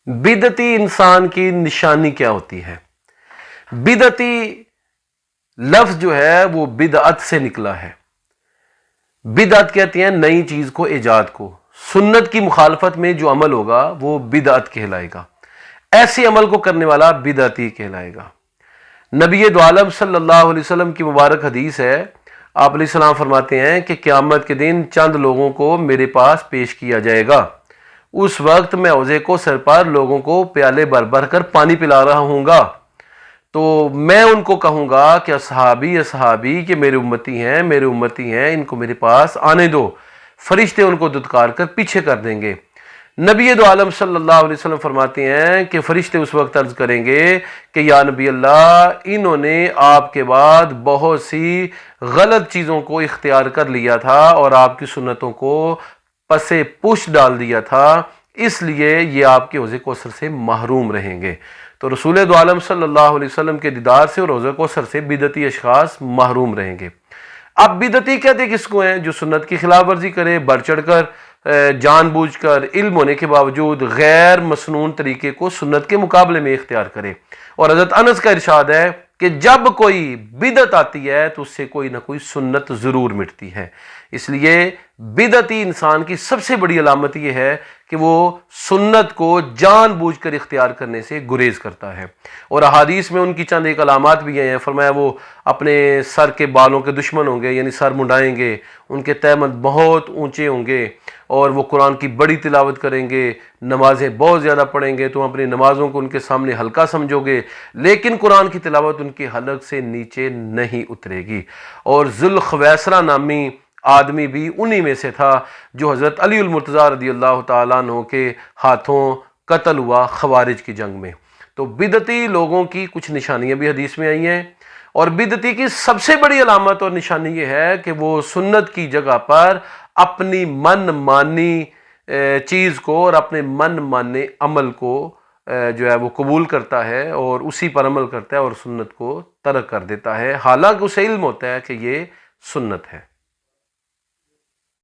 بدعتی انسان کی نشانی کیا ہوتی ہے؟ بدعتی لفظ جو ہے وہ بدعت سے نکلا ہے۔ بدعت کہتے ہیں نئی چیز کو، ایجاد کو۔ سنت کی مخالفت میں جو عمل ہوگا وہ بدعت کہلائے گا۔ ایسے عمل کو کرنے والا بدعتی کہلائے گا۔ نبی دو عالم صلی اللہ علیہ وسلم کی مبارک حدیث ہے، آپ علیہ السلام فرماتے ہیں کہ قیامت کے دن چند لوگوں کو میرے پاس پیش کیا جائے گا، اس وقت میں حوض کوثر پر لوگوں کو پیالے بھر بھر کر پانی پلا رہا ہوں گا، تو میں ان کو کہوں گا کہ اصحابی اصحابی، کہ میرے امتی ہیں میرے امتی ہیں، ان کو میرے پاس آنے دو۔ فرشتے ان کو دھتکار کر پیچھے کر دیں گے۔ نبی دو عالم صلی اللہ علیہ وسلم فرماتے ہیں کہ فرشتے اس وقت عرض کریں گے کہ یا نبی اللہ، انہوں نے آپ کے بعد بہت سی غلط چیزوں کو اختیار کر لیا تھا اور آپ کی سنتوں کو پسے پش ڈال دیا تھا، اس لیے یہ آپ کے حوض کوثر سے محروم رہیں گے۔ تو رسول دو عالم صلی اللہ علیہ وسلم کے دیدار سے اور حوض کوثر سے بدعتی اشخاص محروم رہیں گے۔ اب بدعتی کہتے کس کو ہیں؟ جو سنت کی خلاف ورزی کرے، بڑھ چڑھ کر، جان بوجھ کر، علم ہونے کے باوجود غیر مسنون طریقے کو سنت کے مقابلے میں اختیار کرے۔ اور حضرت انس کا ارشاد ہے کہ جب کوئی بدعت آتی ہے تو اس سے کوئی نہ کوئی سنت ضرور مٹتی ہے۔ اس لیے بدعتی انسان کی سب سے بڑی علامت یہ ہے کہ وہ سنت کو جان بوجھ کر اختیار کرنے سے گریز کرتا ہے۔ اور احادیث میں ان کی چند ایک علامات بھی ہیں، فرمایا وہ اپنے سر کے بالوں کے دشمن ہوں گے، یعنی سر منڈائیں گے، ان کے تہمت بہت اونچے ہوں گے، اور وہ قرآن کی بڑی تلاوت کریں گے، نمازیں بہت زیادہ پڑھیں گے، تو اپنی نمازوں کو ان کے سامنے ہلکا سمجھو گے، لیکن قرآن کی تلاوت ان کے حلق سے نیچے نہیں اترے گی۔ اور ذوالخویسرہ نامی آدمی بھی انہی میں سے تھا جو حضرت علی المرتضیٰ رضی اللہ تعالیٰ عنہ کے ہاتھوں قتل ہوا خوارج کی جنگ میں۔ تو بدعتی لوگوں کی کچھ نشانیاں بھی حدیث میں آئی ہیں، اور بدعتی کی سب سے بڑی علامت اور نشانی یہ ہے کہ وہ سنت کی جگہ پر اپنی من مانی چیز کو اور اپنے من مانے عمل کو جو ہے وہ قبول کرتا ہے اور اسی پر عمل کرتا ہے اور سنت کو ترک کر دیتا ہے، حالانکہ اسے علم ہوتا ہے کہ یہ سنت ہے۔